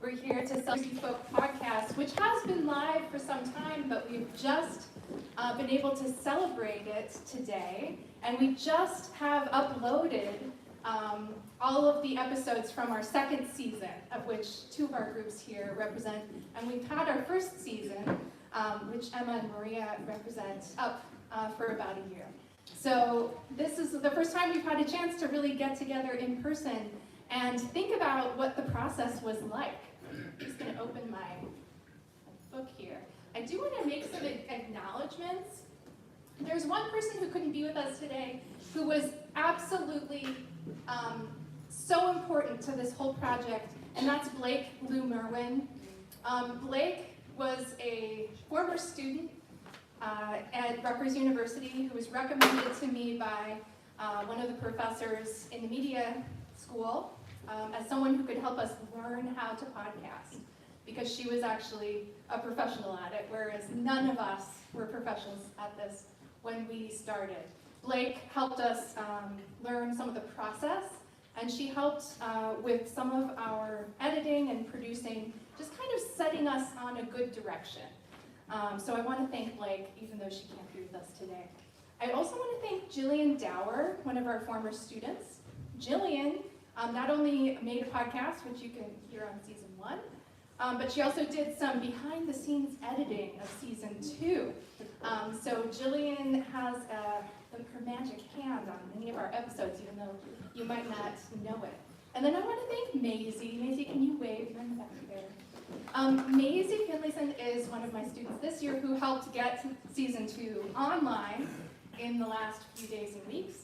We're here to Celtic Folk Podcast, which has been live for some time, but we've just been able to celebrate it today. And we just have uploaded all of the episodes from our second season, of which two of our groups here represent. And we've had our first season, which Emma and Maria represent, up for about a year. So this is the first time we've had a chance to really get together in person and think about what the process was like. I'm just going to open my book here. I do want to make some acknowledgments. There's one person who couldn't be with us today who was absolutely so important to this whole project, and that's Blake Lou Merwin. Blake was a former student at Rutgers University who was recommended to me by one of the professors in the media school as someone who could help us learn how to podcast, because she was actually a professional at it, whereas none of us were professionals at this when we started. Blake helped us learn some of the process, and she helped with some of our editing and producing, just kind of setting us on a good direction. So I want to thank Blake, even though she can't be with us today. I also want to thank Jillian Dower, one of our former students. Jillian not only made a podcast, which you can hear on season 1, but she also did some behind-the-scenes editing of season 2. So Jillian has her magic hand on many of our episodes, even though you might not know it. And then I want to thank Maisie. Maisie, can you wave? You're in the back there. Maisie Finlayson is one of my students this year who helped get season 2 online in the last few days and weeks,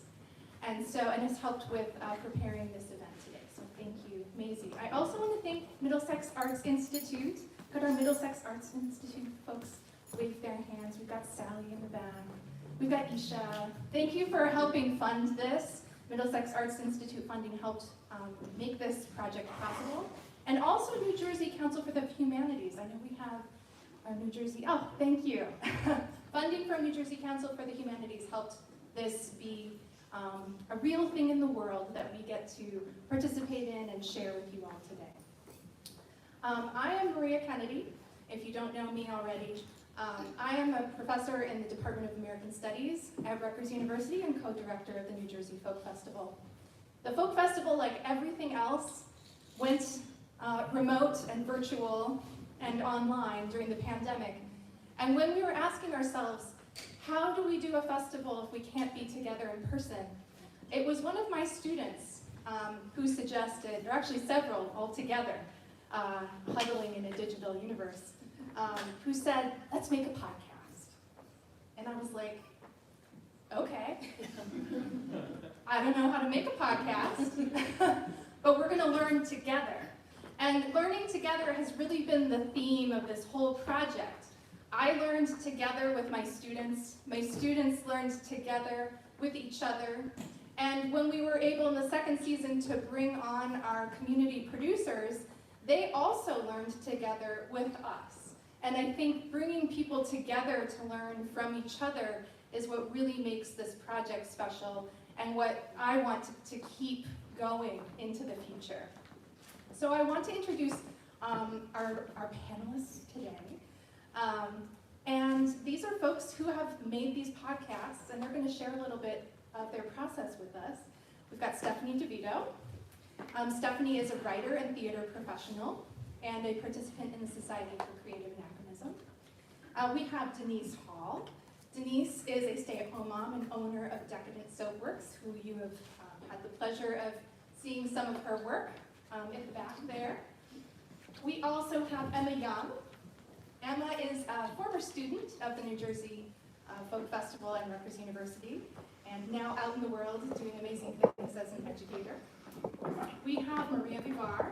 and has helped with preparing this event today. So thank you, Maisie. I also want to thank Middlesex Arts Institute. Could our Middlesex Arts Institute folks wave their hands? We've got Sally in the back. We've got Isha. Thank you for helping fund this. Middlesex Arts Institute funding helped make this project possible. And also New Jersey Council for the Humanities. I know we have our New Jersey, oh, thank you. Funding from New Jersey Council for the Humanities helped this be a real thing in the world that we get to participate in and share with you all today. I am Maria Kennedy, if you don't know me already. I am a professor in the Department of American Studies at Rutgers University and co-director of the New Jersey Folk Festival. The Folk Festival, like everything else, went remote and virtual and online during the pandemic. And when we were asking ourselves, how do we do a festival if we can't be together in person? It was one of my students who suggested, or actually several altogether, huddling in a digital universe, who said, let's make a podcast. And I was like, okay. I don't know how to make a podcast, but we're going to learn together. And learning together has really been the theme of this whole project. I learned together with my students learned together with each other, and when we were able in the second season to bring on our community producers, they also learned together with us. And I think bringing people together to learn from each other is what really makes this project special and what I want to keep going into the future. So I want to introduce our panelists today. And these are folks who have made these podcasts, and they're going to share a little bit of their process with us. We've got Stephanie Devito. Stephanie is a writer and theater professional and a participant in the Society for Creative Anachronism. We have Denise Hall. Denise is a stay-at-home mom and owner of Decadent Soapworks, who you have had the pleasure of seeing some of her work in the back there. We also have Emma Young. Emma is a former student of the New Jersey Folk Festival at Rutgers University, and now out in the world doing amazing things as an educator. We have Maria Vivar.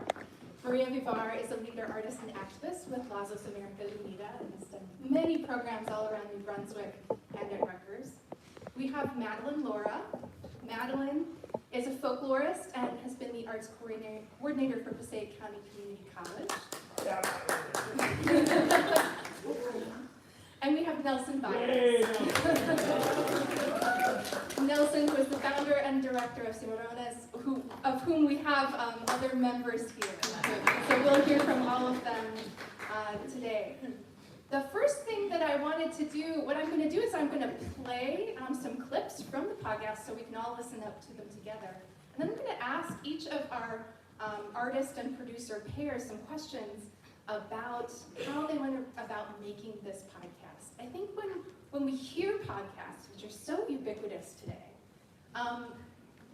Maria Vivar is a leader, artist, and activist with Lazos America Unida and has done many programs all around New Brunswick and at Rutgers. We have Madeline Lora. Madeline is a folklorist and has been the arts coordinator for Passaic County Community College. And we have Nelson Baez. Nelson was the founder and director of Cimarrones, of whom we have other members here. So we'll hear from all of them today. The first thing that I wanted to do, what I'm going to do is I'm going to play some clips from the podcast so we can all listen up to them together. And then I'm going to ask each of our artist and producer pairs some questions about how they went about making this podcast. I think when we hear podcasts, which are so ubiquitous today,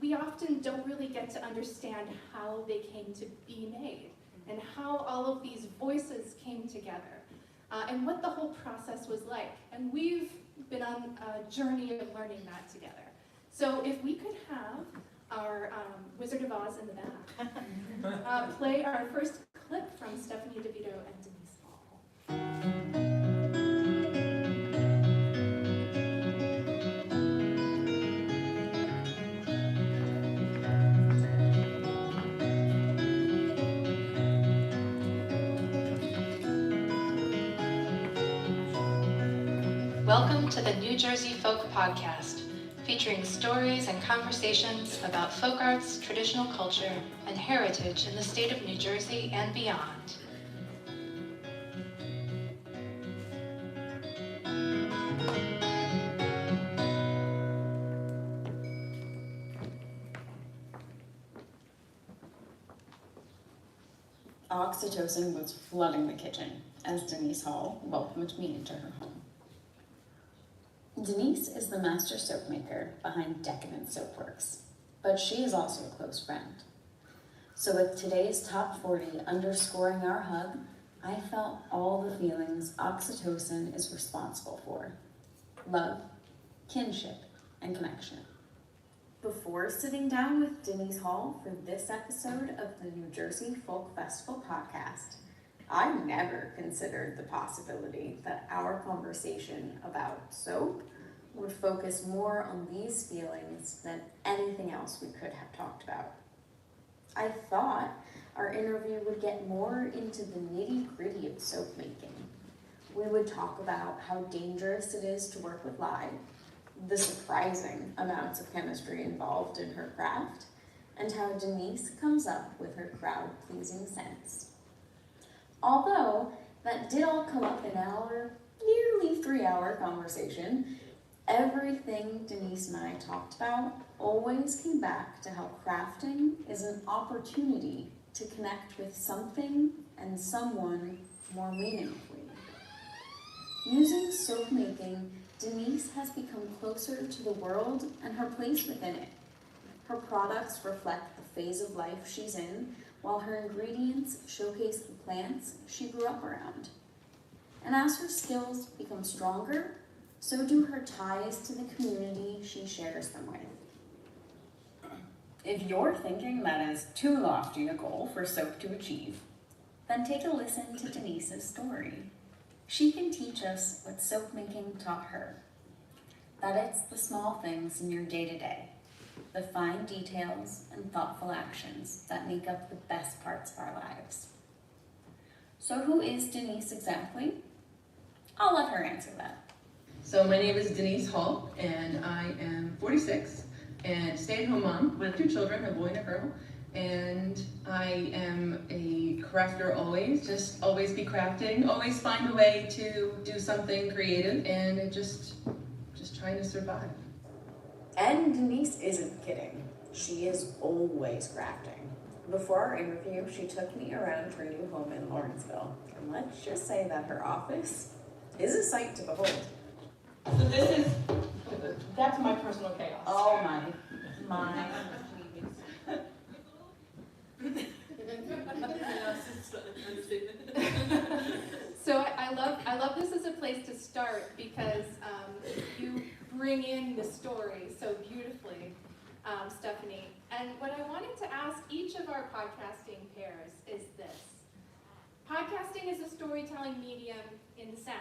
we often don't really get to understand how they came to be made and how all of these voices came together and what the whole process was like. And we've been on a journey of learning that together. So if we could have our Wizard of Oz in the back play our first clip from Stephanie Devito and Denise Hall. Welcome to the New Jersey Folk Podcast, featuring stories and conversations about folk arts, traditional culture, and heritage in the state of New Jersey and beyond. Oxytocin was flooding the kitchen as Denise Hall welcomed me into her home. Denise is the master soap maker behind Decadent Soapworks, but she is also a close friend. So with today's Top 40 underscoring our hug, I felt all the feelings oxytocin is responsible for: love, kinship, and connection. Before sitting down with Denise Hall for this episode of the New Jersey Folk Festival podcast, I never considered the possibility that our conversation about soap would focus more on these feelings than anything else we could have talked about. I thought our interview would get more into the nitty-gritty of soap making. We would talk about how dangerous it is to work with lye, the surprising amounts of chemistry involved in her craft, and how Denise comes up with her crowd-pleasing scents. Although that did all come up in our nearly 3-hour conversation, everything Denise and I talked about always came back to how crafting is an opportunity to connect with something and someone more meaningfully. Using soap making, Denise has become closer to the world and her place within it. Her products reflect the phase of life she's in, while her ingredients showcase the plants she grew up around. And as her skills become stronger, so do her ties to the community she shares them with. If you're thinking that is too lofty a goal for soap to achieve, then take a listen to Denise's story. She can teach us what soap making taught her. That it's the small things in your day-to-day, the fine details and thoughtful actions that make up the best parts of our lives. So who is Denise exactly? I'll let her answer that. So my name is Denise Hall, and I am 46 and stay-at-home mom with 2 children, a boy and a girl. And I am a crafter always, just always be crafting, always find a way to do something creative, and just trying to survive. And Denise isn't kidding. She is always crafting. Before our interview, she took me around her new home in Lawrenceville. And let's just say that her office is a sight to behold. So that's my personal chaos. Oh my. So I love this as a place to start because you bring in the story so beautifully, Stephanie. And what I wanted to ask each of our podcasting pairs is this. Podcasting is a storytelling medium in sound.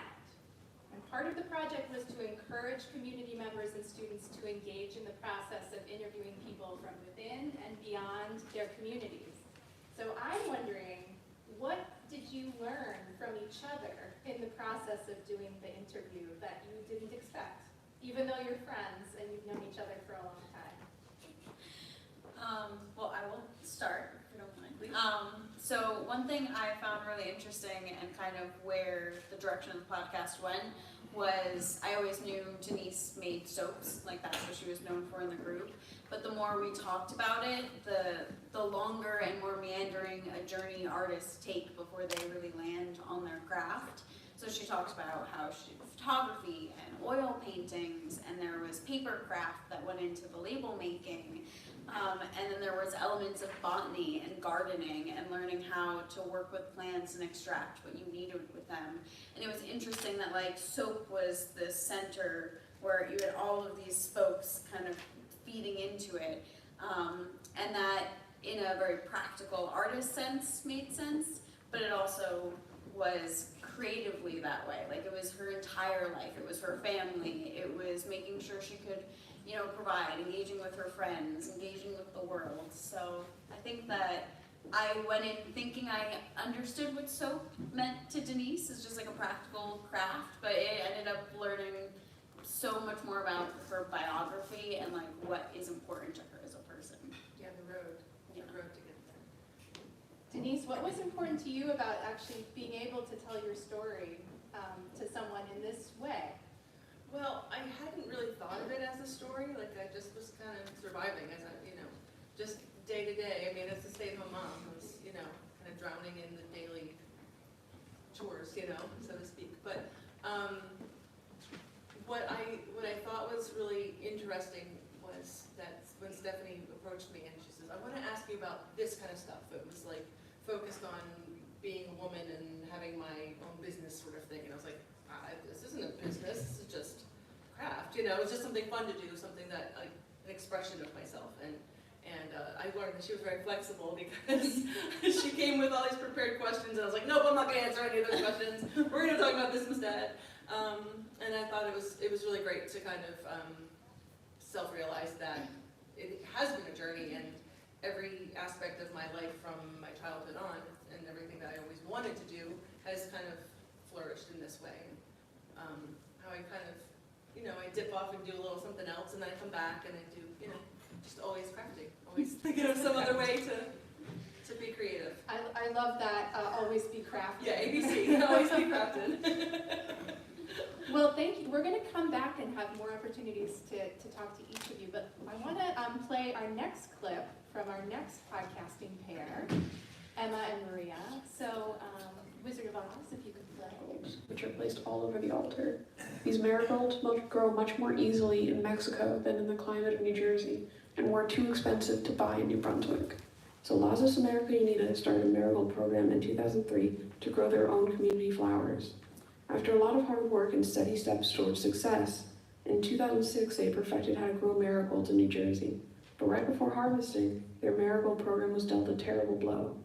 And part of the project was to encourage community members and students to engage in the process of interviewing people from within and beyond their communities. So I'm wondering, what did you learn from each other in the process of doing the interview that you didn't expect? even though you're friends and you've known each other for a long time? Well, I will start, if you don't mind. So one thing I found really interesting and kind of where the direction of the podcast went was I always knew Denise made soaps, like that's what she was known for in the group. But the more we talked about it, the longer and more meandering a journey artists take before they really land on their craft. So she talked about how she did photography and oil paintings, and there was paper craft that went into the label making. And then there was elements of botany and gardening and learning how to work with plants and extract what you needed with them. And it was interesting that like soap was the center where you had all of these spokes kind of feeding into it. And that in a very practical artist sense made sense, but it also was creatively that way. Like it was her entire life, it was her family, it was making sure she could, you know, provide, engaging with her friends, engaging with the world. So I think that I went in thinking I understood what soap meant to Denise as just like a practical craft, but it ended up learning so much more about her biography and like what is important to her as a person. Yeah, the road to get there. Denise, what was important to you about actually being able to tell your story to someone in this way? Well, I hadn't really thought of it as a story. Like I just was kind of surviving as I, just day to day. I mean, as a stay-at-home mom, I was, kind of drowning in the daily chores, so to speak. But what I thought was really interesting was that when Stephanie approached me and she says, "I want to ask you about this kind of stuff." It was like focused on being a woman and having my own business sort of thing. And I was like, this isn't a business, this is just craft, it was just something fun to do, something that, like, an expression of myself. And I learned that she was very flexible because she came with all these prepared questions, and I was like, nope, I'm not going to answer any of those questions. We're going to talk about this instead. And I thought it was really great to kind of self-realize that it has been a journey, and every aspect of my life from my childhood on, and everything that I always wanted to do, has kind of flourished in this way. How I kind of, I dip off and do a little something else, and then I come back and I do, just always crafting, always thinking of some other way to be creative. I love that, always be crafty. Yeah, ABC, always be crafted. Well, thank you. We're going to come back and have more opportunities to talk to each of you, but I want to play our next clip from our next podcasting pair, Emma and Maria. So, Wizard of Oz, if you could play. Which are placed all over the altar. These marigolds grow much more easily in Mexico than in the climate of New Jersey, and were too expensive to buy in New Brunswick. So Lazos America Unida started a marigold program in 2003 to grow their own community flowers. After a lot of hard work and steady steps towards success, in 2006 they perfected how to grow marigolds in New Jersey. But right before harvesting, their marigold program was dealt a terrible blow.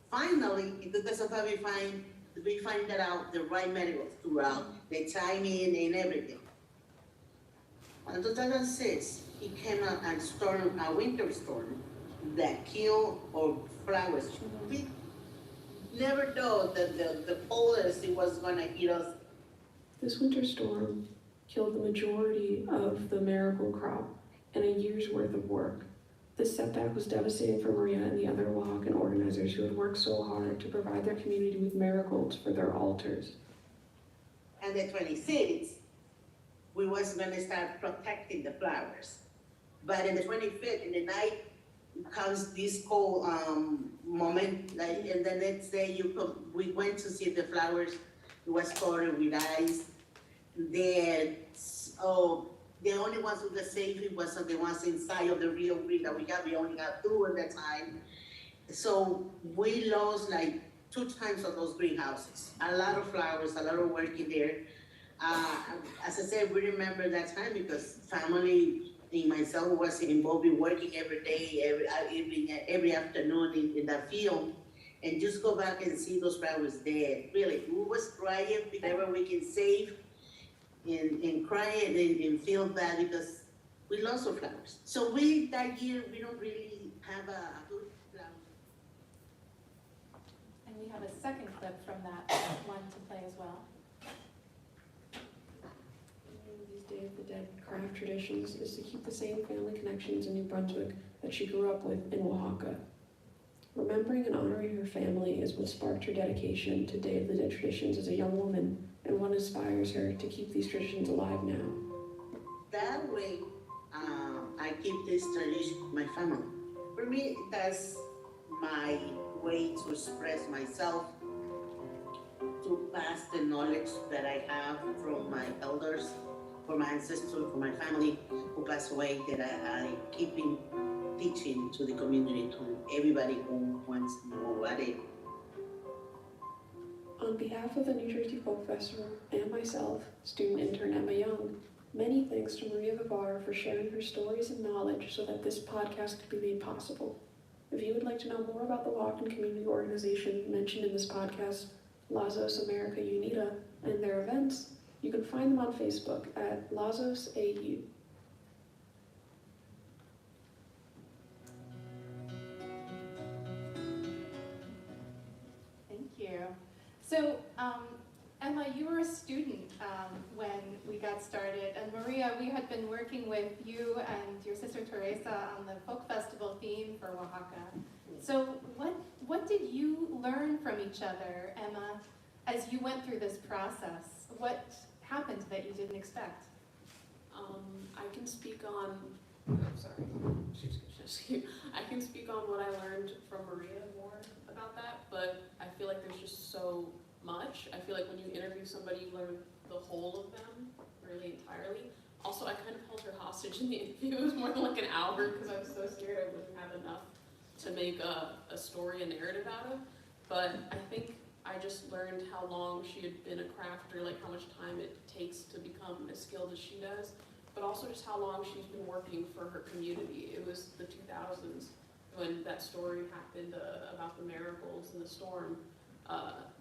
Finally, in 2005, we find out the right marigolds throughout the timing and everything. In 2006, it came out and storm, a winter storm that killed our flowers. We never thought that the polarity was gonna eat us. This winter storm killed the majority of the marigold crop and a year's worth of work. This setback was devastating for Maria and the other Oaxacan organizers who had worked so hard to provide their community with marigolds for their altars. And the 26th, we was gonna start protecting the flowers. But in the 25th, in the night, comes this cold moment, like, and the next day we went to see the flowers. It was covered with ice. The only ones who were safe was the ones inside of the real grid that we got. We only got 2 at that time. So we lost like 2 times of those greenhouses. A lot of flowers, a lot of work in there. As I said, we remember that time because family and myself was involved in working every day, every afternoon in that field. And just go back and see those flowers dead. Really, we was crying whatever we can save. And crying and feel bad because we lost our flowers. So that year, we don't really have a good flower. And we have a second clip from that one to play as well. These days, the dead craft traditions is to keep the same family connections in New Brunswick that she grew up with in Oaxaca. Remembering and honoring her family is what sparked her dedication to Day of the Dead traditions as a young woman, and what inspires her to keep these traditions alive now. That way, I keep this tradition with my family. For me, that's my way to express myself, to pass the knowledge that I have from my elders, from my ancestors, from my family who passed away, that I keep teaching to the community, to everybody who wants to know about it. On behalf of the New Jersey Folk Festival and myself, student intern Emma Young, many thanks to Maria Vivar for sharing her stories and knowledge so that this podcast could be made possible. If you would like to know more about the Walken Community Organization mentioned in this podcast, Lazos America Unida, and their events, you can find them on Facebook at Lazos AU. Thank you. So, Emma, you were a student when we got started, and Maria, we had been working with you and your sister Teresa on the folk festival theme for Oaxaca. So, what did you learn from each other, Emma, as you went through this process? What happened that you didn't expect? I can speak on, I can speak on what I learned from Maria more about that, but I feel like there's just so much. I feel like when you interview somebody, you learn the whole of them, really entirely. Also, I kind of held her hostage in the interview. It was more than like an hour because I was so scared I wouldn't have enough to make a story, a narrative out of. But I think I just learned how long she had been a crafter, like how much time it takes to become as skilled as she does, but also just how long she's been working for her community. It was the 2000s when that story happened about the marigolds and the storm.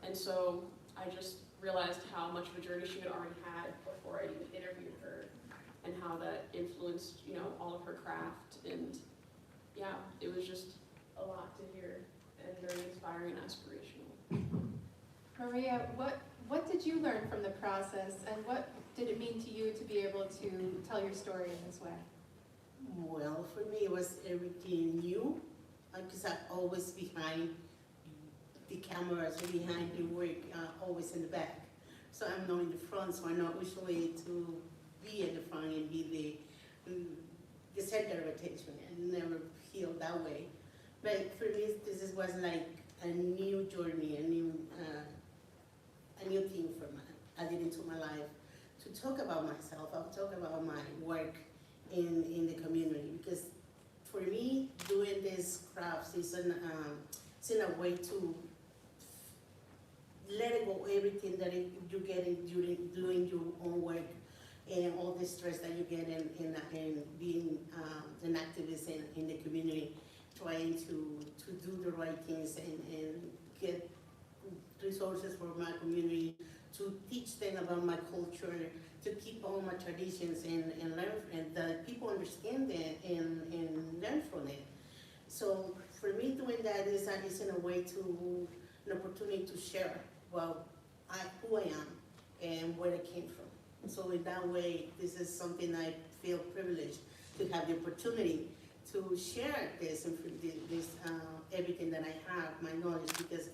And so I just realized how much of a journey she had already had before I even interviewed her, and how that influenced, you know, all of her craft. And yeah, it was just a lot to hear and very inspiring and aspirational. Maria, what did you learn from the process, and what did it mean to you to be able to tell your story in this way? Well, for me, it was everything new, because I'm always behind the cameras, behind the work, always in the back. So I'm not in the front, so I'm not usually to be in the front and be the center of attention, and never feel that way. But for me, this was like a new journey, a new thing I did into my life, to talk about myself, I'll talk about my work in the community, because for me, doing these crafts is it's in a way to let it go, everything that you get in doing your own work, and all the stress that you get in being an activist in the community, trying to do the right things and get resources for my community, to teach them about my culture, to keep all my traditions and learn, and that people understand it and learn from it. So for me, doing that is in a way to an opportunity to share who I am and where I came from. So in that way, this is something I feel privileged to have the opportunity to share this everything that I have, my knowledge, because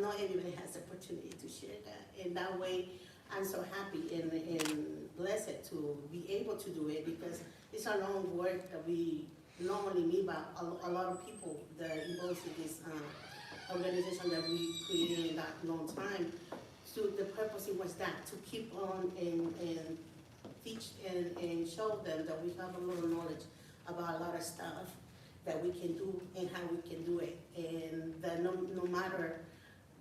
not everybody has the opportunity to share that. In that way, I'm so happy and blessed to be able to do it, because it's a long work that we not only me, but a lot of people that are involved in this organization that we created in that long time. So the purpose was that, to keep on and teach and show them that we have a lot of knowledge about a lot of stuff that we can do and how we can do it, and that no matter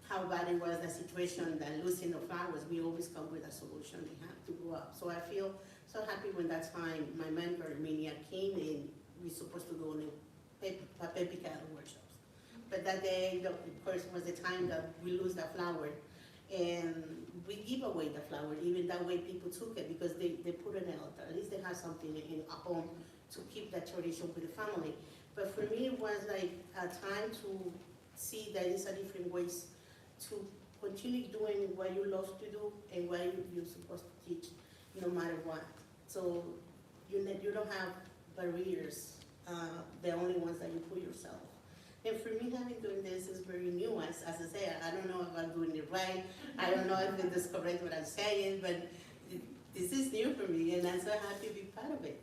how bad it was, the situation, that losing the flowers, we always come with a solution. We have to go up. So I feel so happy when that time my mentor, Minia, came in. We were supposed to go on a paper picado workshops. But that day, of course, was the time that we lose the flower. And we give away the flower. Even that way people took it, because they put it out. At least they have something in a home to keep that tradition with the family. But for me, it was like a time to see that it's a different ways to continue doing what you love to do and what you're supposed to teach, no matter what. So you don't have barriers, the only ones that you put yourself. And for me, having doing this is very new. As I say, I don't know if I'm doing it right. I don't know if it is correct what I'm saying, but this is new for me, and I'm so happy to be part of it.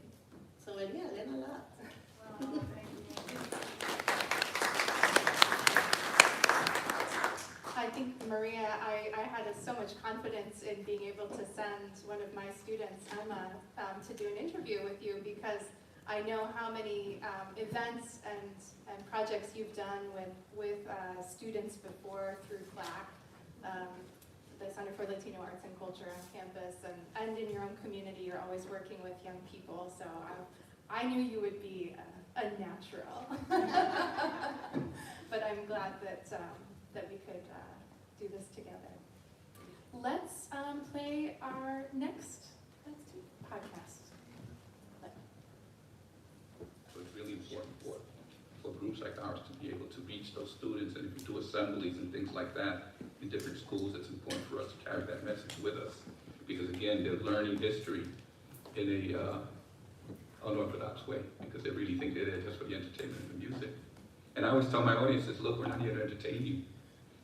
So yeah, I learned a lot. Well, thank you. I think, Maria, I had so much confidence in being able to send one of my students, Emma, to do an interview with you because I know how many events and projects you've done with students before through CLAC, the Center for Latino Arts and Culture on campus, and in your own community, you're always working with young people, so I knew you would be a natural. But I'm glad that we could do this together. Let's play our next podcast. So it's really important for groups like ours to be able to reach those students, and if you do assemblies and things like that in different schools, it's important for us to carry that message with us, because again, they're learning history in a unorthodox way, because they really think they're there just for the entertainment and the music. And I always tell my audiences, look, we're not here to entertain you,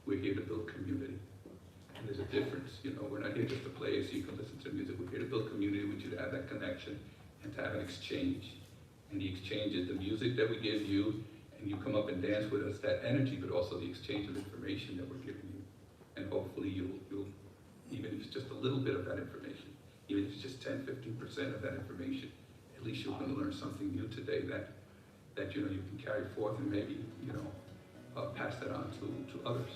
we're here to build community. And there's a difference, you know, we're not here just to play so you can listen to music, we're here to build community with you, to have that connection, and to have an exchange. And the exchange is the music that we give you, and you come up and dance with us, that energy, but also the exchange of information that we're giving you. And hopefully you'll even if it's just a little bit of that information, even if it's just 10-15% of that information, at least you're going to learn something new today that you know you can carry forth and maybe pass that on to others.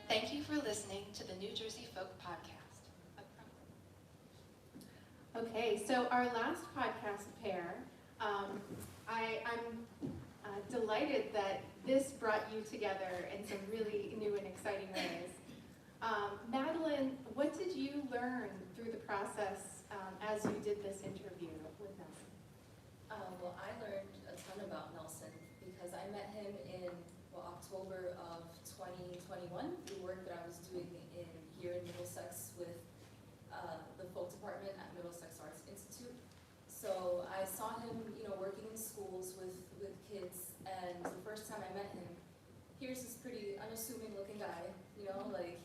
Thank you for listening to the New Jersey Folk Podcast. Okay, so our last podcast pair, I'm delighted that this brought you together in some really new and exciting ways. Madeline, what did you learn through the process as you did this interview with Nelson? Well, I learned a ton about Nelson because I met him in October of 2021 through work that I was doing here in Middlesex with the folk department at Middlesex Arts Institute. So I saw him, working in schools with kids, and the first time I met him, here's this pretty unassuming looking guy, like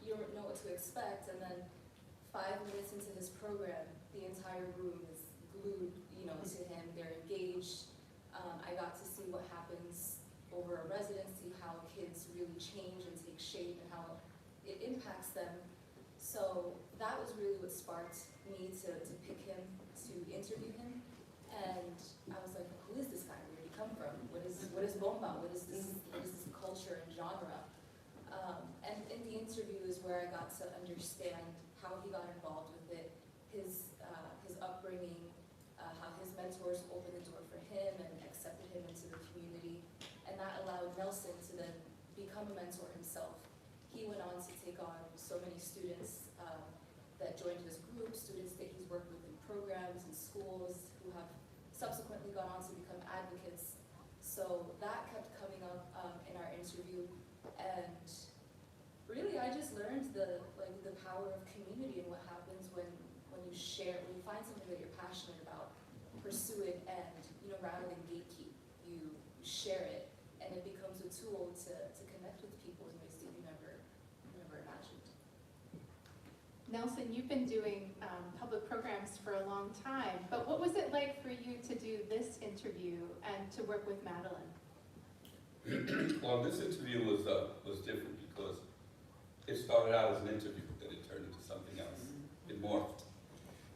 you don't know what to expect, and then 5 minutes into his program, the entire room is glued, to him. They're engaged. I got to see what happens over a residency, how kids really change and take shape and how it impacts them. So that was really what sparked me to pick him, to interview him. And I was like, who is this guy? Where did he come from? What is bomba? What is this culture and genre? And in the interview is where I got to understand how he got involved with it, his upbringing, how his mentors opened the door for him and accepted him into the community. And that allowed Nelson to then become a mentor himself. He went on to take on so many students that joined his group, students that he's worked with in programs and schools who have subsequently gone on to become advocates. So that kept coming up in our interview, and really I just learned the power of community and what happens when you share, when you find something that you're passionate about, pursue it, and rather than gatekeep, you share it, and it becomes a tool to connect with people in ways that you never imagined. Nelson, you've been doing public programs for a long time, but what was it like for you to do this interview and to work with Madeline? Well, this interview was different because it started out as an interview, then it turned into something else. It morphed.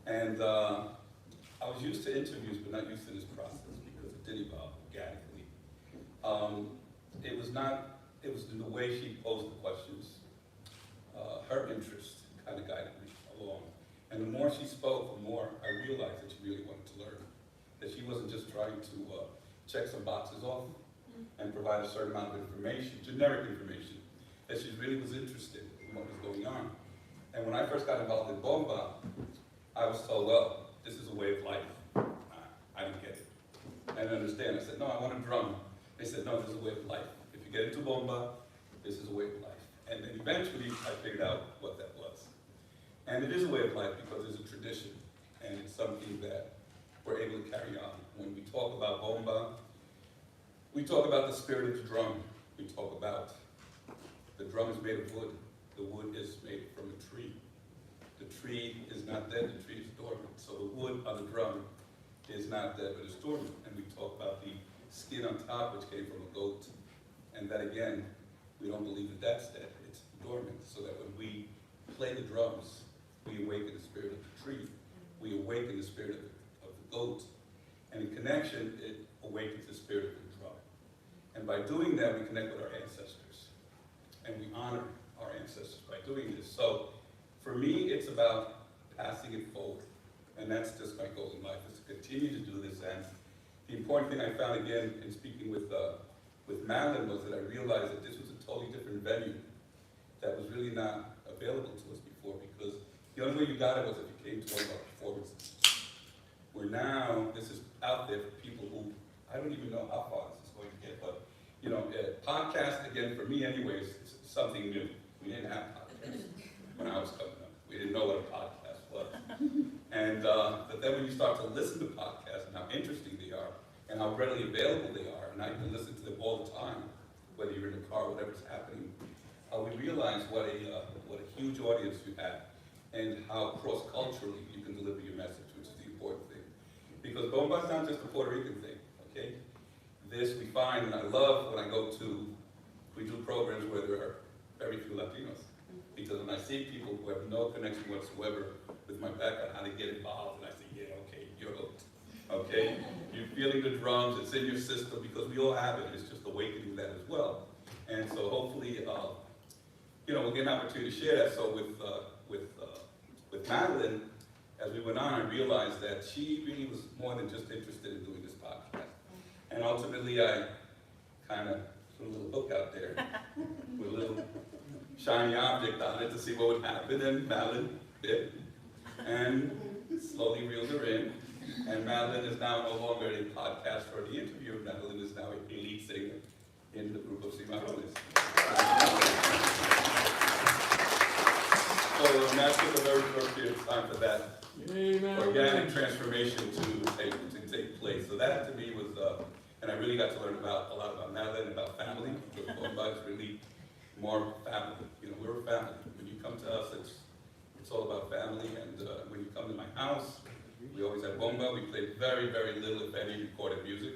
And I was used to interviews, but not used to this process because it didn't evolve organically. It was in the way she posed the questions, her interest kind of guided me along. And the more she spoke, the more I realized that she really wanted to learn. That she wasn't just trying to check some boxes off and provide a certain amount of information, generic information, that she really was interested in what was going on. And when I first got involved in bomba, I was told, well, this is a way of life. I didn't get it. I didn't understand. I said, no, I want to drum. They said, no, this is a way of life. If you get into bomba, This is a way of life. And then eventually I figured out what that was. And it is a way of life because it's a tradition, and it's something that we're able to carry on. When we talk about bomba, we talk about the spirit of the drum. We talk about the drum is made of wood. The wood is made from a tree. The tree is not dead, the tree is dormant. So the wood on the drum is not dead, but it's dormant. And we talk about the skin on top, which came from a goat. And that again, we don't believe that that's dead, it's dormant. So that when we play the drums, we awaken the spirit of the tree. We awaken the spirit of the goat. And in connection, it awakens the spirit of the drum. And by doing that, we connect with our ancestors. And we honor our ancestors by doing this. So for me, it's about passing it forward. And that's just my goal in life, is to continue to do this. And the important thing I found again in speaking with Madeline was that I realized that this was a totally different venue that was really not available to us before, because the only way you got it was if you came to one of our performances. Where now, this is out there for people who, I don't even know how far this is going to get, but you know, podcast, again, for me anyways, is something new. We didn't have podcasts when I was coming up. We didn't know what a podcast was. And, but then when you start to listen to podcasts and how interesting they are, and how readily available they are, and I can listen to them all the time, whether you're in the car, whatever's happening, we realize what a huge audience you have, and how cross-culturally you can deliver your message, which is the important thing. Because bomba is not just a Puerto Rican thing, okay? This we find, and I love when I go to, we do programs where there are very few Latinos. Because when I see people who have no connection whatsoever with my background, how they get involved, and I say, yeah, okay, you're hooked. Okay? You're feeling the drums, it's in your system, because we all have it, it's just awakening that as well. And so hopefully, you know, we'll get an opportunity to share that. So with Madeline, as we went on, I realized that she really was more than just interested in doing this podcast. And ultimately, I kind of put a little hook out there with a little shiny object on it to see what would happen, and Madeline bit, and slowly reeled her in. And Madeline is now no longer a podcast or the interviewer. Madeline is now a lead singer in the group of Cimarrones. So that took a very short period of time for that organic transformation to take place. So that to me was, and I really got to learn a lot about Madeline, about family. Because bomba is really more family. You know, we're a family. When you come to us, it's all about family. And when you come to my house, we always have bomba. We play very, very little, if any, recorded music.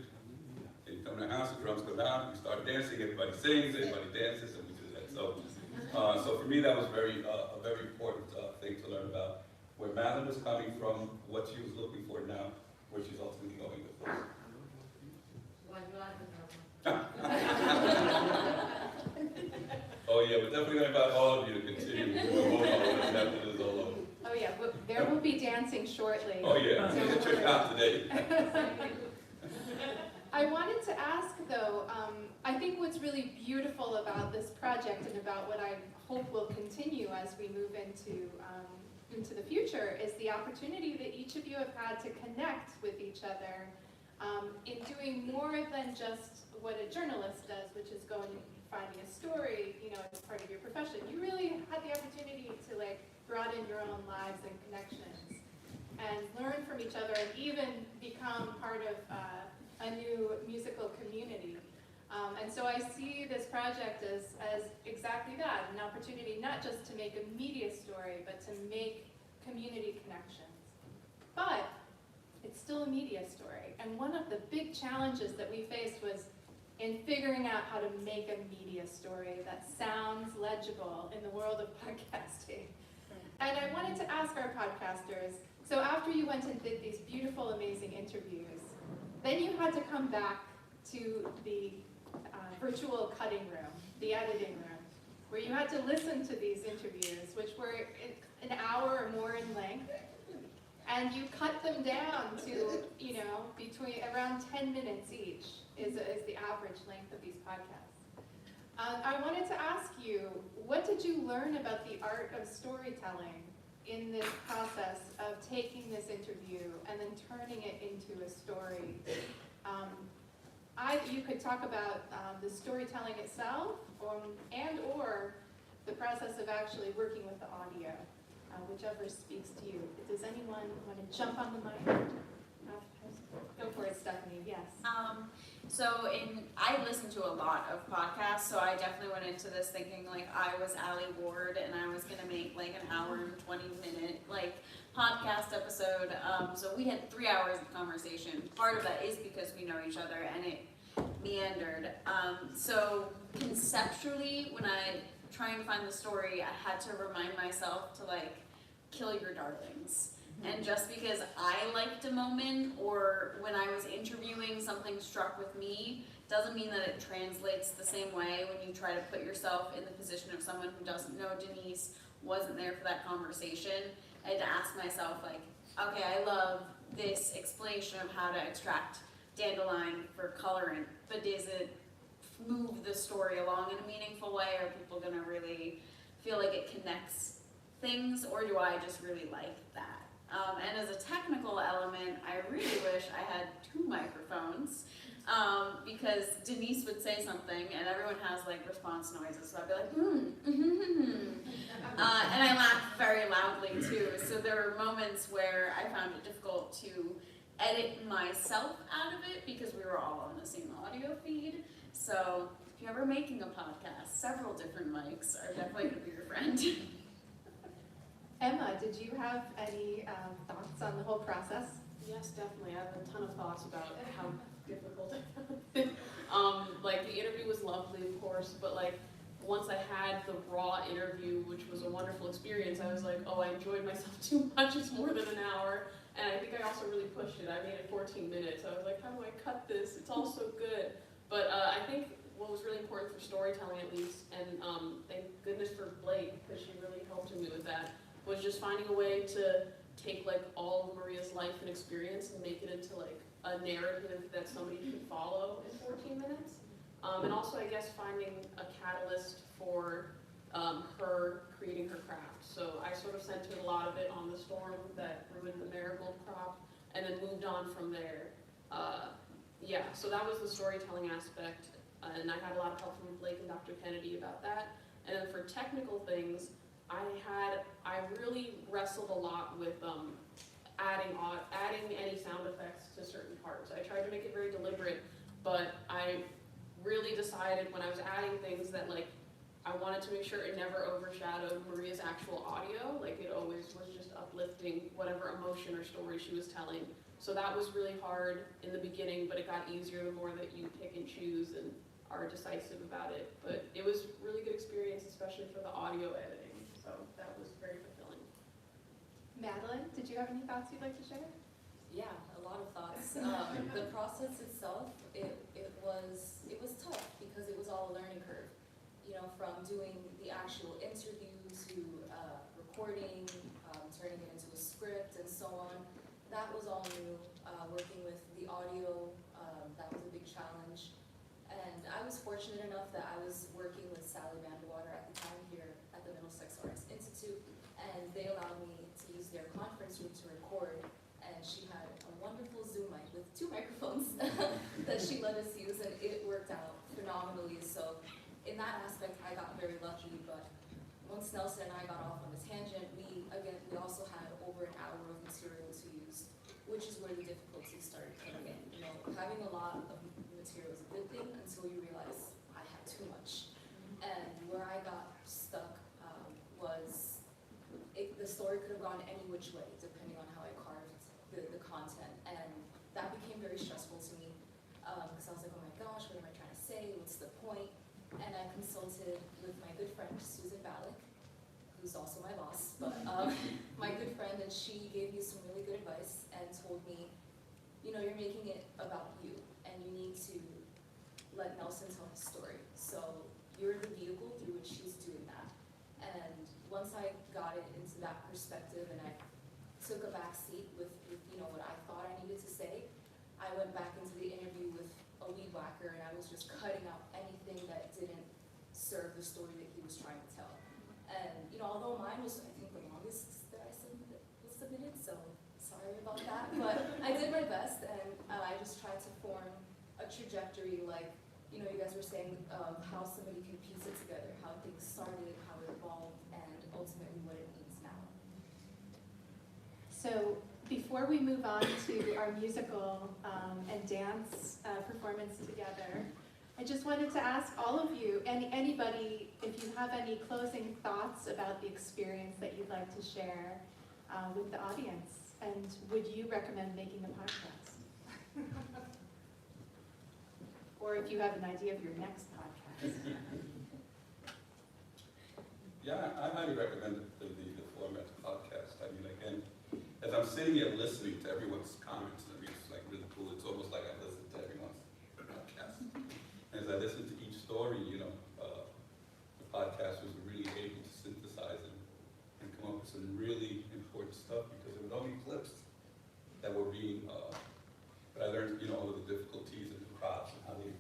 And you come to the house, the drums go down, we start dancing, everybody sings, everybody dances, and we do that. So for me, that was a very important thing to learn about where Madeline was coming from, what she was looking for now, where she's ultimately going with this. Oh yeah, we're definitely going to invite all of you to continue after this all over. Oh yeah, there will be dancing shortly. Oh yeah, so get checked out today. I wanted to ask though, I think what's really beautiful about this project and about what I hope will continue as we move into the future is the opportunity that each of you have had to connect with each other in doing more than just what a journalist does, which is going and finding a story, you know, as part of your profession. You really had the opportunity to like broaden your own lives and connections and learn from each other and even become part of a new musical community. And so I see this project as exactly that, an opportunity not just to make a media story, but to make community connections. But it's still a media story. And one of the big challenges that we faced was in figuring out how to make a media story that sounds legible in the world of podcasting. And I wanted to ask our podcasters, so after you went and did these beautiful, amazing interviews, then you had to come back to the virtual cutting room, the editing room, where you had to listen to these interviews, which were an hour or more in length, and you cut them down to, you know, between around 10 minutes each is the average length of these podcasts. I wanted to ask you, what did you learn about the art of storytelling in this process of taking this interview and then turning it into a story? I either you could talk about the storytelling itself, or the process of actually working with the audio, whichever speaks to you. Does anyone want to jump on the mic? Go for it, Stephanie. Yes. I listen to a lot of podcasts, so I definitely went into this thinking like I was Allie Ward and I was gonna make like an hour and 20-minute like podcast episode. So we had 3 hours of conversation. Part of that is because we know each other and it meandered. So conceptually, when I trying to find the story, I had to remind myself to like kill your darlings. And just because I liked a moment or when I was interviewing something struck with me, doesn't mean that it translates the same way when you try to put yourself in the position of someone who doesn't know Denise, wasn't there for that conversation. I had to ask myself like, okay, I love this explanation of how to extract dandelion for colorant, but does it move the story along in a meaningful way? Are people gonna really feel like it connects things, or do I just really like that? And as a technical element, I really wish I had 2 microphones, because Denise would say something and everyone has like response noises, so I'd be like, and I laugh very loudly too. So there were moments where I found it difficult to edit myself out of it because we were all on the same audio feed. So if you're ever making a podcast, several different mics are definitely gonna be your friend. Emma, did you have any thoughts on the whole process? Yes, definitely. I have a ton of thoughts about how difficult it like the interview was lovely, of course, but like once I had the raw interview, which was a wonderful experience, I was like, oh, I enjoyed myself too much. It's more than an hour. And I think I also really pushed it. I made it 14 minutes. I was like, how do I cut this? It's all so good. But I think what was really important for storytelling, at least, and thank goodness for Blake, because she really helped me with that, was just finding a way to take like all of Maria's life and experience and make it into like a narrative that somebody could follow in 14 minutes. And also, I guess, finding a catalyst for her creating her craft. So I sort of centered a lot of it on the storm that ruined the marigold crop, and then moved on from there. Yeah, so that was the storytelling aspect, and I had a lot of help from Blake and Dr. Kennedy about that. And then for technical things, I really wrestled a lot with adding any sound effects to certain parts. I tried to make it very deliberate, but I really decided when I was adding things that like I wanted to make sure it never overshadowed Maria's actual audio. Like it always was just uplifting whatever emotion or story she was telling. So that was really hard in the beginning, but it got easier the more that you pick and choose and are decisive about it. But it was a really good experience, especially for the audio editing. So that was very fulfilling. Madeline, did you have any thoughts you'd like to share? Yeah, a lot of thoughts. The process itself, it was tough because it was all a learning curve. You know, from doing the actual interview to recording, turning it into a script and so on. That was all new. Working with the audio, that was a big challenge. And I was fortunate enough that I was working with Sally Vanderwater at the time here at the Middlesex Arts Institute, and they allowed me to use their conference room to record. And she had a wonderful Zoom mic with 2 microphones that she let us use, and it worked out phenomenally. So in that aspect, I got very lucky. But once Nelson and I got off on a tangent, we also had over an hour of material to use, which is where the difficulty started coming in. You know, having a lot of material is a good thing until you realize I had too much. And where I got stuck was the story could have gone any which way, depending on how I carved the content. And that became very stressful to me, because I was like, oh my gosh, what am I trying to say? What's the point? And I consulted with my good friend, Susan Ballack, who's also my boss, but my good friend, and she gave me some really good advice and told me, you know, you're making it about you, and you need to let Nelson tell his story. So you're the vehicle through which she's doing that. And once I got it into that perspective and I took a back seat with you know, what I thought I needed to say, I went back into the interview with a weed whacker, and I was just cutting out anything that didn't serve the story that he was trying to tell. And you know, although mine was, I think, the longest that I submitted, so sorry about that, but I did my best, and I just tried to form a trajectory trajectory, like, you know, you guys were saying of how somebody can piece it together, how things started, how it evolved, and ultimately what it means now. So before we move on to our musical and dance performance together, I just wanted to ask all of you, anybody, if you have any closing thoughts about the experience that you'd like to share with the audience, and would you recommend making a podcast? Or if you have an idea of your next podcast. Yeah, I highly recommend the format podcast. I mean, again, as I'm sitting here listening to everyone's comments, I mean, it's like really cool. It's almost like I listen to everyone's podcast. And as I listen to each story, you know, the podcast was really able to synthesize and come up with some really important stuff, because there were only clips that were being, but I learned, you know, all of the difficulties of the crops and how they,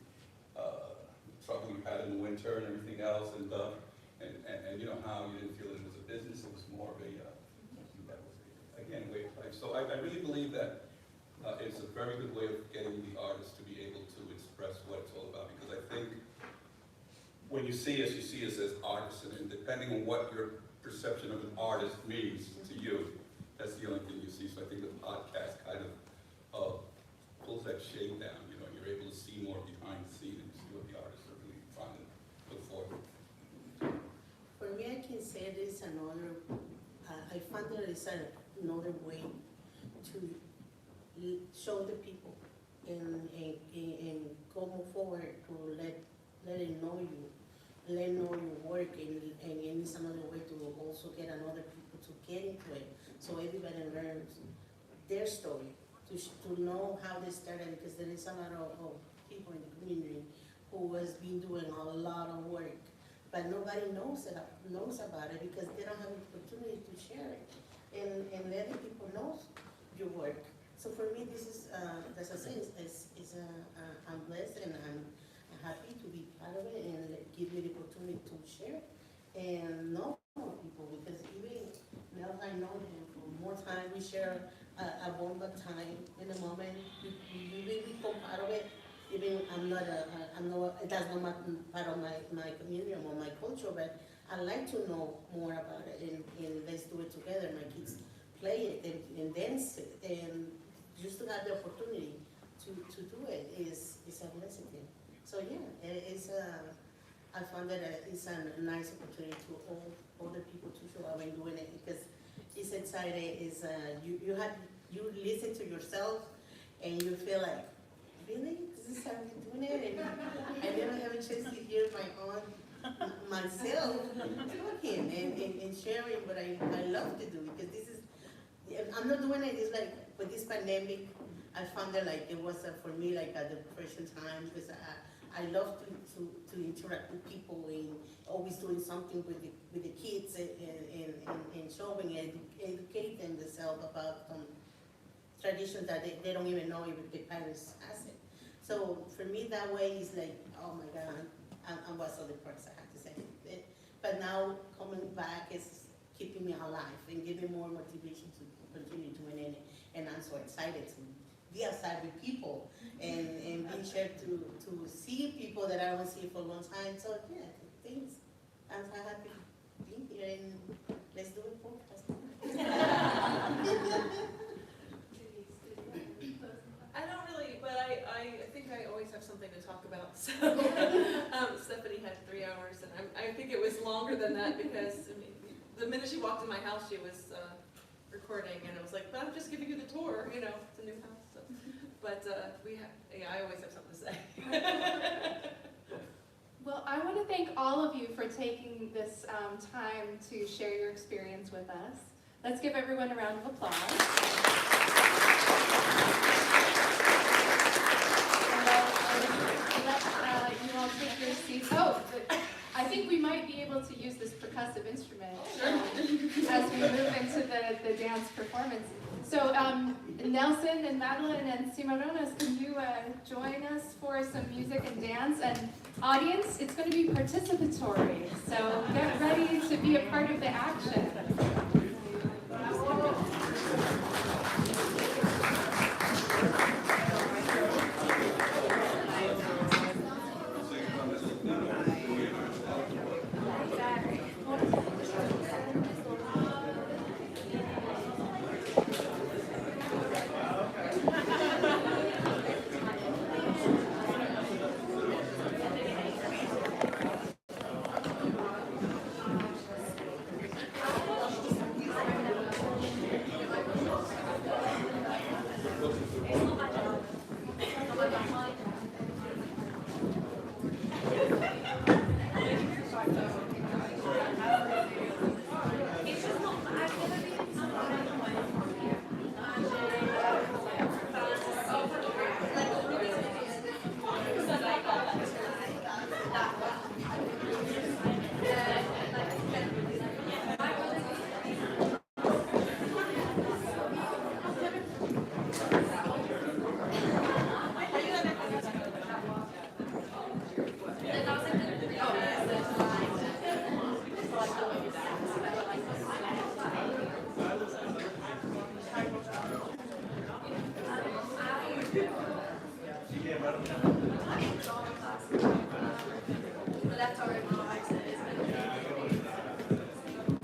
the trouble you had in the winter and everything else, and you know, how you didn't feel it was a business, it was more of a, that was again, way of life. So I really believe that it's a very good way of getting the artist to be able to express what it's all about, because I think when you see us as artists, and depending on what your perception of an artist means to you, that's the only thing you see. So I think the podcast kind of pulls that shade down, you know, you're able to see more behind the scenes and see what the artists are really trying to look forward. For me, I can say this another, I find that it's another way to show the people and go move forward to let it know you, let know your work, and it's another way to also get another people to get into it, so everybody learns their story, to know how they started, because there is a lot of people in the community who has been doing a lot of work, but nobody knows about it because they don't have the opportunity to share it and letting people know your work. So for me, this is, as I say, I'm blessed and I'm happy to be part of it, and give me the opportunity to share and know more people, because even now I know them for more time. We share a bond of time in the moment. We really become part of it. Even that's not part of my community or my culture, but I like to know more about it, and let's do it together. My kids play it and dance it, and just to have the opportunity to do it is a blessing. So yeah, I found that it's a nice opportunity to all other people to show up and doing it, because it's exciting. Is you listen to yourself and you feel like, really? This is how we're doing it? And I never have a chance to hear myself talking and sharing what I love to do, because this is, I'm not doing it, it's like, with this pandemic, I found that like, it was for me like a depression time, because I love to interact with people and always doing something with the kids and showing and educate them themselves about traditions that they don't even know if the parents has it. So for me, that way is like, oh my God, I was so depressed, I have to say. But now coming back is keeping me alive and giving more motivation to continue doing it. And I'm so excited to be outside with people and being sure to see people that I don't see for a long time. So yeah, things. I'm so happy being here, and let's do it podcast. I don't really, but I think I always have something to talk about. So Stephanie had 3 hours, and I think it was longer than that, because I mean, the minute she walked in my house, she was recording, and I was like, but I'm just giving you the tour, you know, it's a new house. So. But I always have something to say. Well, I want to thank all of you for taking this time to share your experience with us. Let's give everyone a round of applause. Let you all take your seats. Oh, I think we might be able to use this percussive instrument as we move into the dance performance. So Nelson and Madeline and Cimarrones, can you join us for some music and dance? And audience, it's going to be participatory, so get ready to be a part of the action.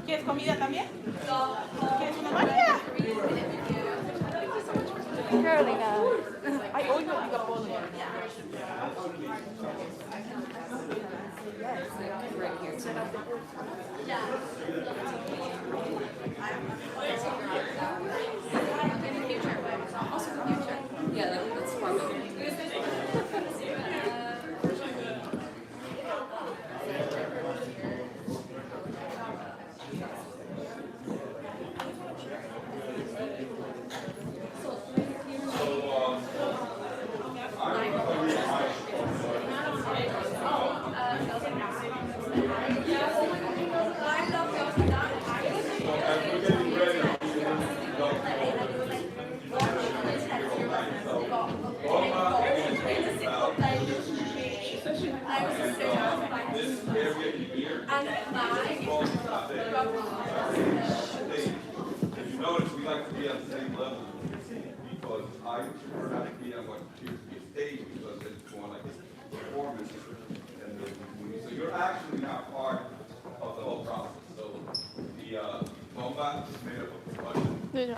¿Quieres comida también? ¿Quieres una María? Carolina, I owe you a bigger bowl. Right here too. Also the future. Yeah, that's part of it. If you notice, we like to be on the same level because I prefer not to be on what appears to be a stage because it's more like a performance. So you're actually not part of the whole process. So the bomba is made up of percussion. And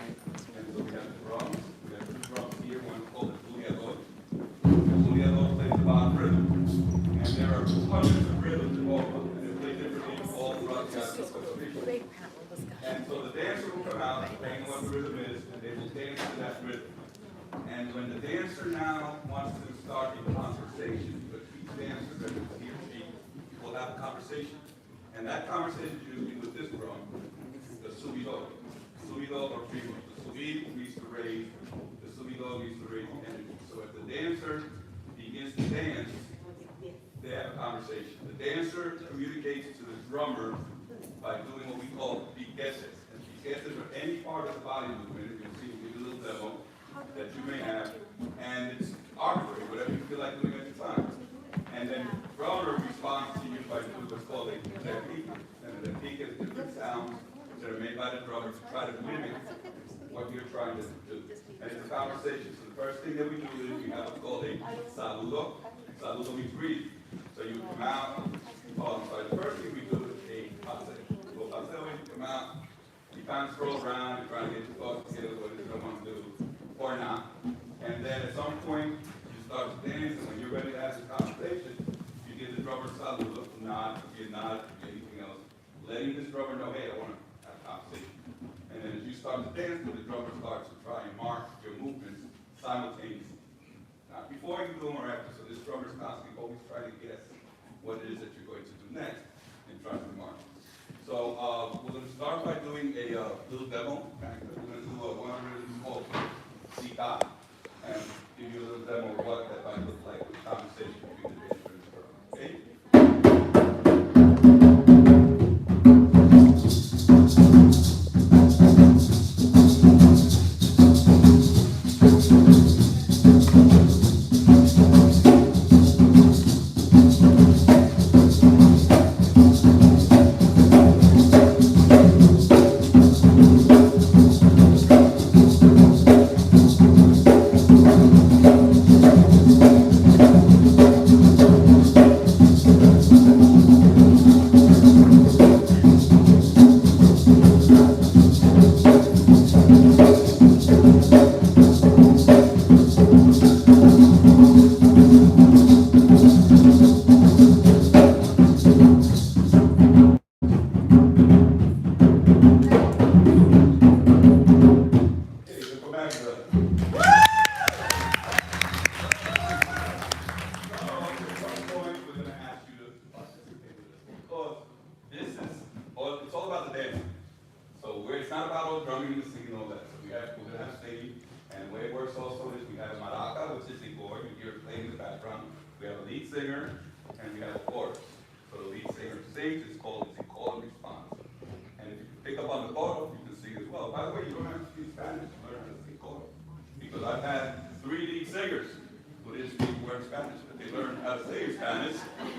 so we have the drums. We have the drums here, one called the juliador. The juliador plays the bottom rhythm. And there are hundreds of rhythms in bomba. And they play differently all throughout the orchestra. And so the dancer will come out, depending on what the rhythm is, and they will dance to that rhythm. And when the dancer now wants to start a conversation, but each dancer, whether it's he or she, will have a conversation. And that conversation is usually with this drum, the subidor. Subidor or primo. The subid means to raise, the subidor means to raise the energy. So if the dancer begins to dance, they have a conversation. The dancer communicates to the drummer by doing what we call piquetes. And piquetes are any part of the body movement. You can see we do a little demo that you may have. And it's arbitrary, whatever you feel like doing at the time. And then the drummer responds to you by doing what's called a technique. And the technique is different sounds that are made by the drummer to try to mimic what you're trying to do. And it's a conversation. So the first thing that we do is we have what's called a saludo. Saludo means greeting. So you come out, the first thing we do is a paseo. So paseo, you come out, you kind of stroll around, you're trying to get your thoughts together, what it is I want to do, or not. And then at some point, you start to dance, and when you're ready to have this conversation, you give the drummer a saludo, nod, anything else, letting this drummer know, hey, I want to have a conversation. And then as you start to dance, the drummer starts to try and mark your movements simultaneously. Not before you do them or after, so this drummer is constantly always trying to guess what it is that you're going to do next and try to mark. So we're going to start by doing a little demo. We're going to do one rhythm called Sika and give you a little demo of what that might look like with conversation between the dancer and the drummer. Okay? background. We have a lead singer and we have a chorus. So the lead singer sings, it's called call and response. And if you pick up on the chorus, you can sing as well. By the way, you don't have to speak Spanish to learn how to sing chorus. Because I've had 3 lead singers who didn't speak a word of Spanish, but they learned how to sing in Spanish. And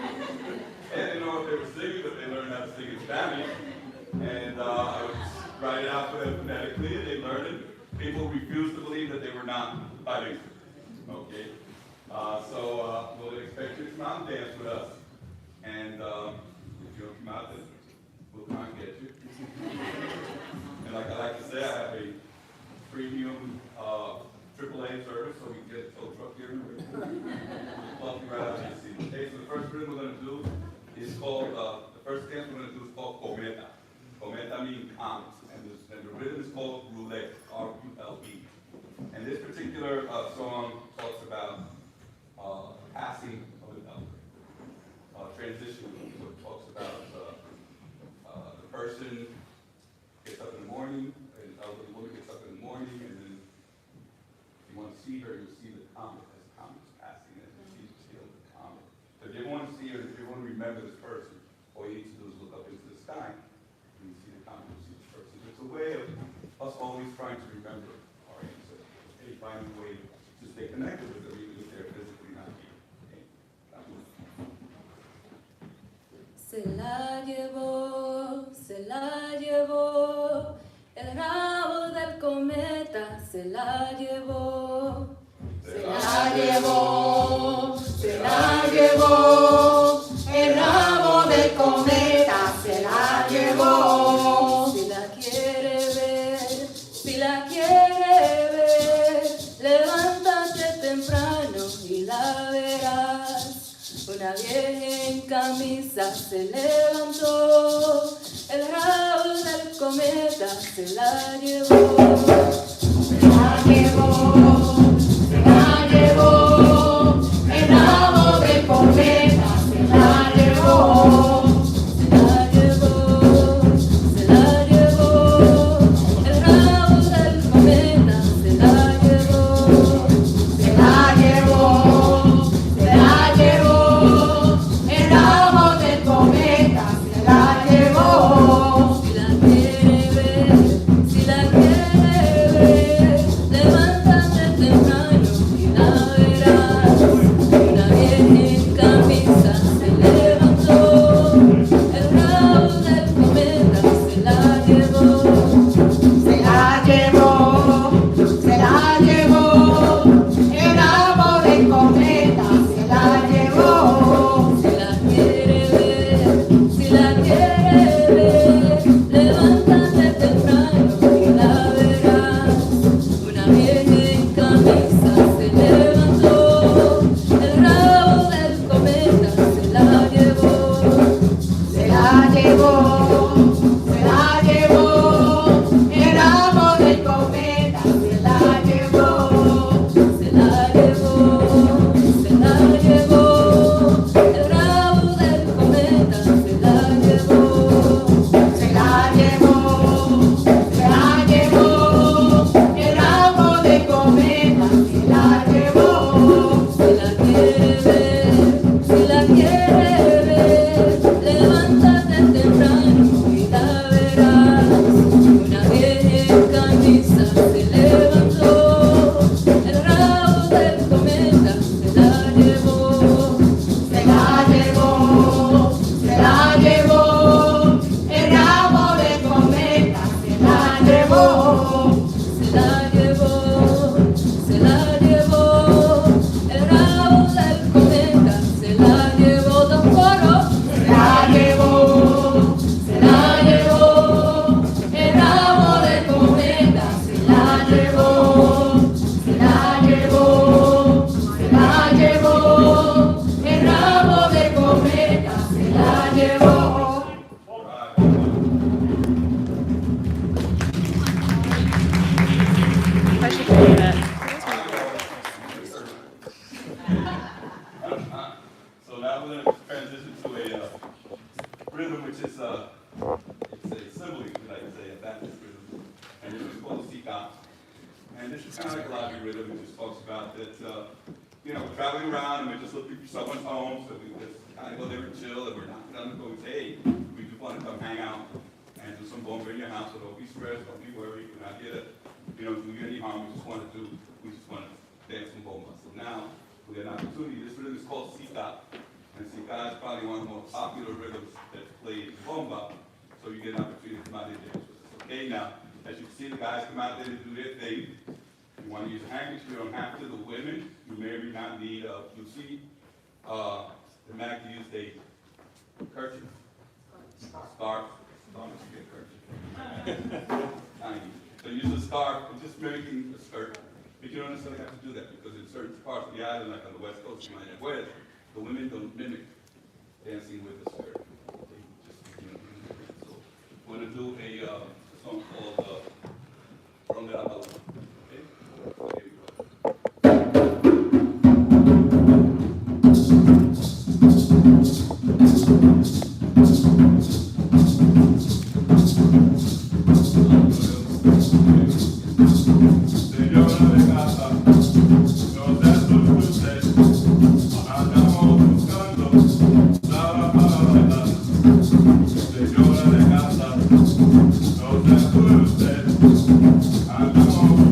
they didn't know what they were singing, but they learned how to sing in Spanish. And I would write it out for them phonetically, and they learned it. People refused to believe that they were not bilingual. Okay? So we'll expect you to come out and dance with us. And if you don't come out, then we'll try and get you. And like I like to say, I have a premium AAA service, so we can get a tow truck here and we'll plug you right out of your seat. Okay, so the first rhythm we're going to do is called, the first dance we're going to do is called cometa. Cometa means comet, and the rhythm is called roulette, R-U-L-E. And this particular song talks about passing of an elder. Transition, so it talks about the person gets up in the morning, an elderly woman gets up in the morning, and then if you want to see her, you'll see the comet as the comet's passing, and you see the tail of the comet. So if you want to see her, if you want to remember this person, all you need to do is look up into the sky, and you see the comet, you see this person. It's a way of us always trying to remember our ancestors, okay? Finding a way to stay connected with them, even if they're physically not here. Okay? Se la llevó, el rabo del cometa se la llevó. Se la llevó, el rabo del cometa se la llevó. Si la quiere ver, levántate temprano y la verás. Una vieja en camisa se levantó, el rabo del cometa se la llevó. Se la llevó, el rabo del cometa se la llevó. Se la llevó, el rabo del cometa se la llevó. Se la llevó, el rabo del cometa se la llevó. Si la quiere ver, levántate temprano. and we're just looking for someone's home, so we just kind of go there and chill, and we're knocking on the door, we say, hey, we just want to come hang out and do some bomba in your house, so don't be stressed, don't be worried, we're not here to, do you any harm, we just want to dance some bomba. So now, we get an opportunity, this rhythm is called sika, and sika is probably one of the most popular rhythms that's played in bomba, so you get an opportunity to come out there and dance with us. Okay, now, as you can see, the guys come out there to do their thing. If you want to use a handkerchief, you don't have to. The women, you may or may not need, you'll see, the Mac used a kerchief, scarf, so use a scarf, and just mimicking a skirt. But you don't necessarily have to do that, because in certain parts of the island, like on the West Coast, you might have West, the women don't mimic dancing with the skirt. So we're going to do a song called Ronde la Paloma. Okay? Here we go. Señora de casa, no te asustes, andamos buscando la para bailar. Señora de casa, no te asustes, andamos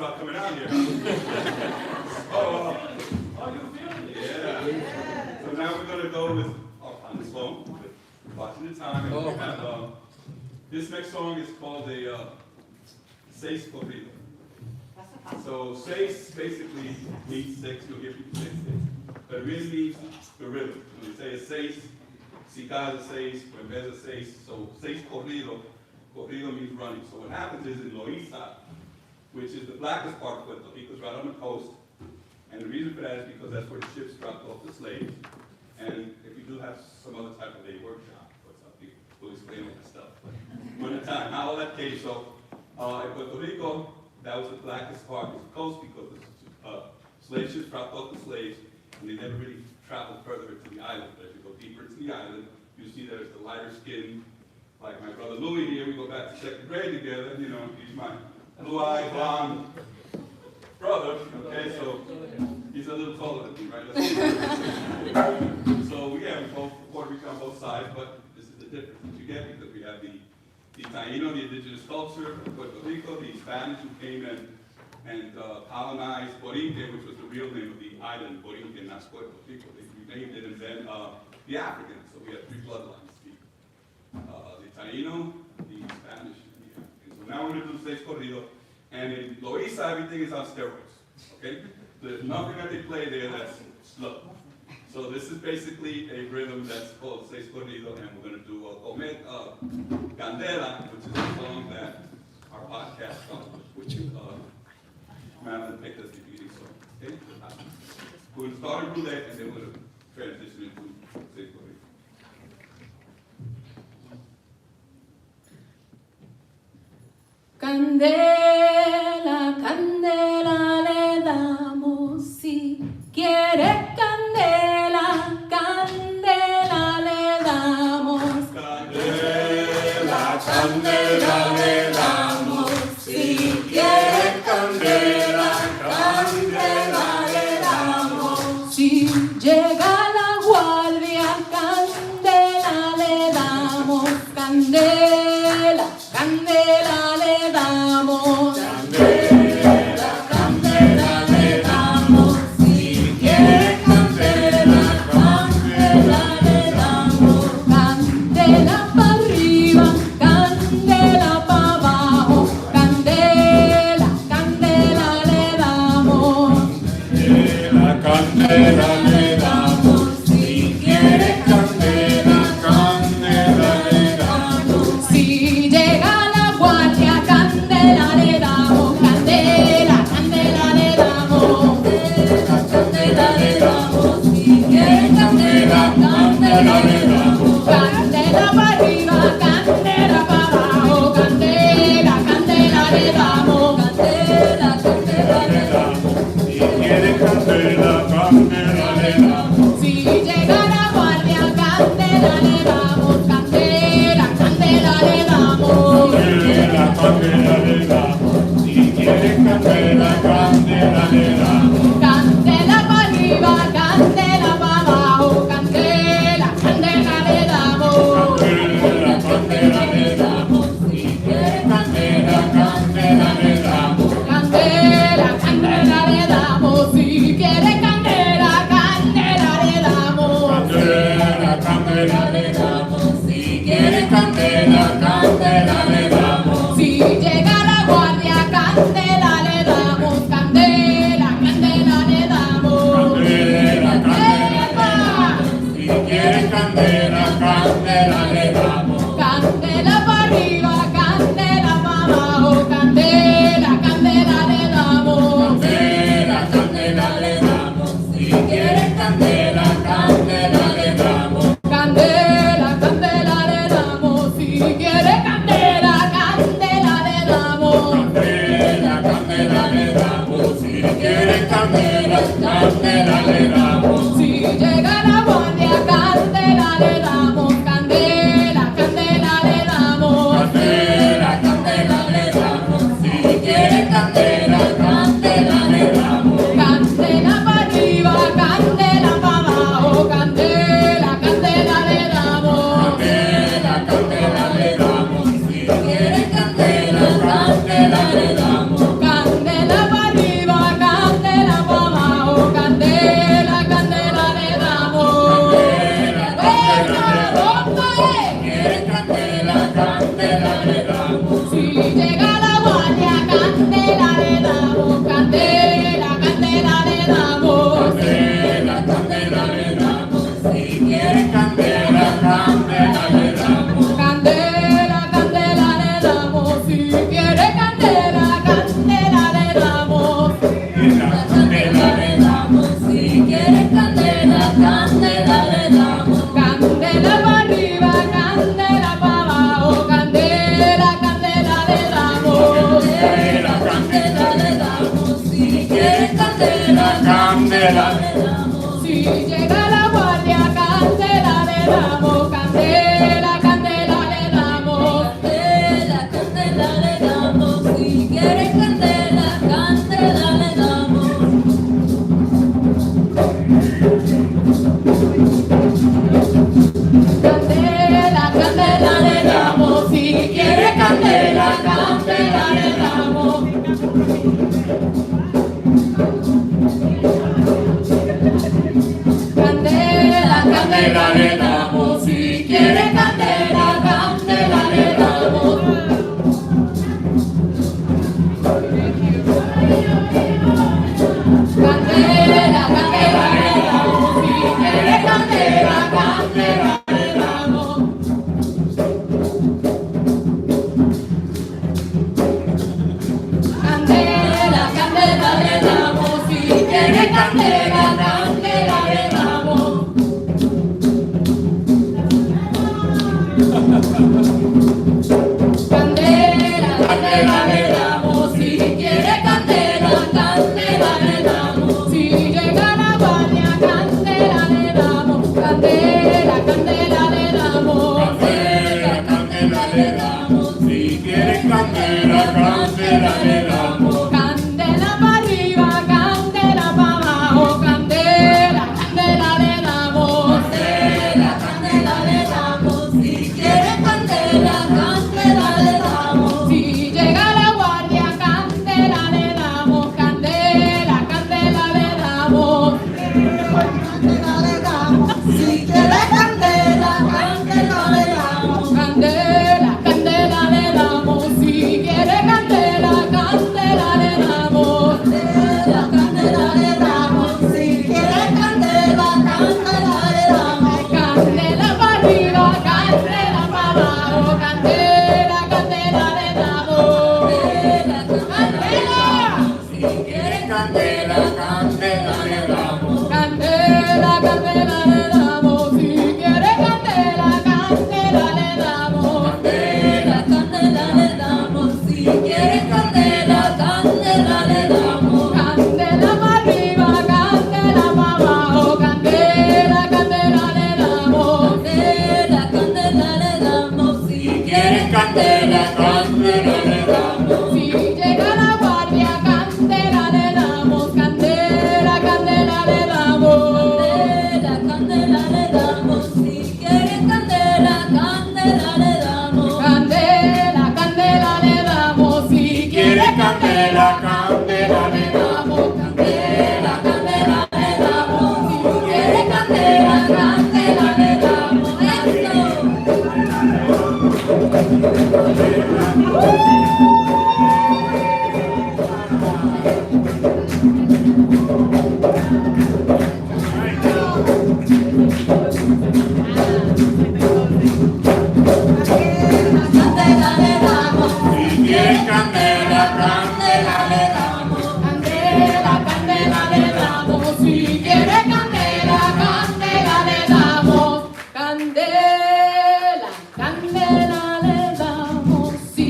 about coming out here. Yeah. So now we're going to go with, on this phone, watching the time. And we have, this next song is called a Seis Corrido. So seis basically means six. You'll hear people say six. But it really means the rhythm. When you say a seis, si cada seis, o en vez de seis. So seis corrido, corrido means running. So what happens is in Loíza, which is the blackest part of Puerto Rico, it's right on the coast. And the reason for that is because that's where the ships dropped off the slaves. And if you do have some other type of a workshop or something, we'll explain all that stuff. One at a time, how all that came. So in Puerto Rico, that was the blackest part of the coast because the slave ships dropped off the slaves and they never really traveled further into the island. But as you go deeper into the island, you see there's the lighter skin, like my brother Louis here, we go back to second grade together, you know, he's my blue-eyed, blonde brother, okay, so he's a little taller than me, right? So yeah, we both Puerto Rico on both sides, but this is the difference that you get because we have the Taino, the indigenous culture of Puerto Rico, the Spanish who came in and colonized Borinquen, which was the real name of the island, Borinquen, not Puerto Rico. They named it, and then the Africans. So we have three bloodlines: the Taino, the Spanish, and the Africans. So now we're going to do Seis Corrido, and in Loíza, everything is on steroids. Okay, there's nothing that they play there that's slow. So this is basically a rhythm that's called Seis Corrido, and we're going to do Candela, which is a song that our podcast followed, which Madeline picked as the beauty song. Okay? We're going to start in roulette, and then we're going to transition into Seis Corrido. Candela, candela le damos, si quiere candela, candela le damos. Candela, candela le damos, si quiere candela, candela le damos. Si llega la guardia, candela le damos, candela, candela le damos. Candela, candela le damos, si quiere candela, candela le damos. Candela para arriba, candela para abajo, candela, candela le damos. Candela, candela le damos, si quiere candela, candela le damos. Si llega la guardia, candela le damos, candela, candela le damos. Candela le damos, si quiere candela, candela le damos. Candela para arriba, candela para abajo, candela, candela le damos. Candela, candela le damos, si quiere candela, candela le damos. Si llega la guardia, candela le damos, candela, candela le damos. Candela, candela le damos, si quiere candela, candela le damos. Candela para arriba, candela para abajo, candela, candela le damos. Candela, candela le damos, si quiere candela, candela le damos. Candela, candela le damos, si quiere candela, candela le damos. Candela, candela le damos, si quiere candela, candela le damos. Si llega la guardia, candela le damos, candela, candela quieres candela, candela le damos. Si llega la guardia, candela le damos. Candela, candela le damos. Candela, candela le damos. Si quieres candela, candela le damos. Candela, candela le damos. Si quieres candela, candela le damos. Candela, candela le damos. Si quieres candela, candela le damos. Candela, candela le damos. Si quieres candela, candela le damos. Candela, candela le damos. Si quieres candela, candela le damos. Candela, candela le damos. Si quieres candela, candela le damos. Si llega la guardia, candela le damos. Candela, candela le damos. Candela, candela le damos. Si quieres candela, candela le damos. Candela para arriba, candela para abajo. Candela, candela le damos. Candela, candela le damos. Si quieres candela, candela le damos. Si llega la guardia, candela le damos. Candela, candela le damos. Candela le damos. Si quieres candela, candela le damos. Candela, candela le damos. Si quieres candela, candela le damos. Candela, candela le damos. Si quieres candela, candela le damos. Candela para arriba, candela para abajo. Candela, candela le damos. Candela, si quieres candela, candela le damos. Candela, candela le damos. Si quieres candela, candela le damos. Candela, candela le damos. Si quieres candela, candela le damos. Candela para arriba, candela para abajo. Candela, candela le damos. Candela, candela le damos. Si quieres candela, candela le damos. Si llega la guardia, candela le damos. Candela, candela le damos. Candela, candela le damos. Si quieres candela, candela le damos. Candela, candela le damos. Si quieres candela, candela le damos. Candela, candela le damos. Si quieres candela, candela le damos. Candela le damos. Si quieres candela, candela le damos. Candela, candela le damos. Si quieres candela, candela le damos. Candela, candela le damos. Si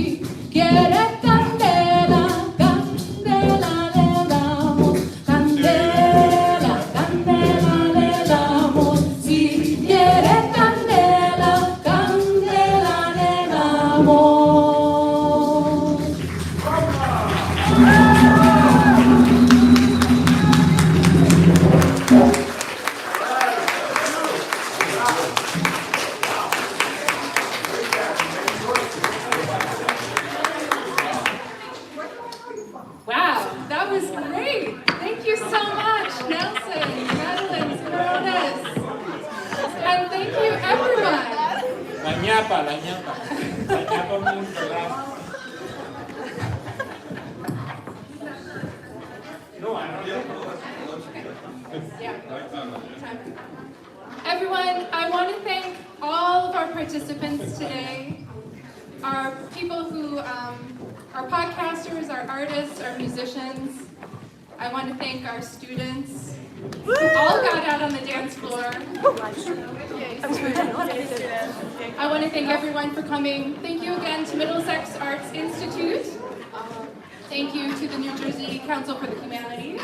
quieres candela, candela le damos. Candela, candela le damos. Si quieres candela, candela le damos. Wow, that was great. Thank you so much, Nelson, Madeline, Cimarrones. And thank you, everyone. La ñapa means the last. No, I don't know. Everyone, I want to thank all of our participants today, our people who are podcasters, our artists, our musicians. I want to thank our students who all got out on the dance floor. I want to thank everyone for coming. Thank you again to Middlesex Arts Institute. Thank you to the New Jersey Council for the Humanities.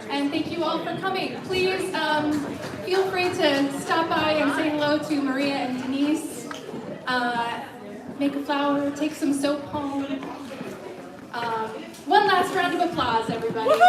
And thank you all for coming. Please feel free to stop by and say hello to Maria and Denise. Make a flower, take some soap home. One last round of applause, everybody.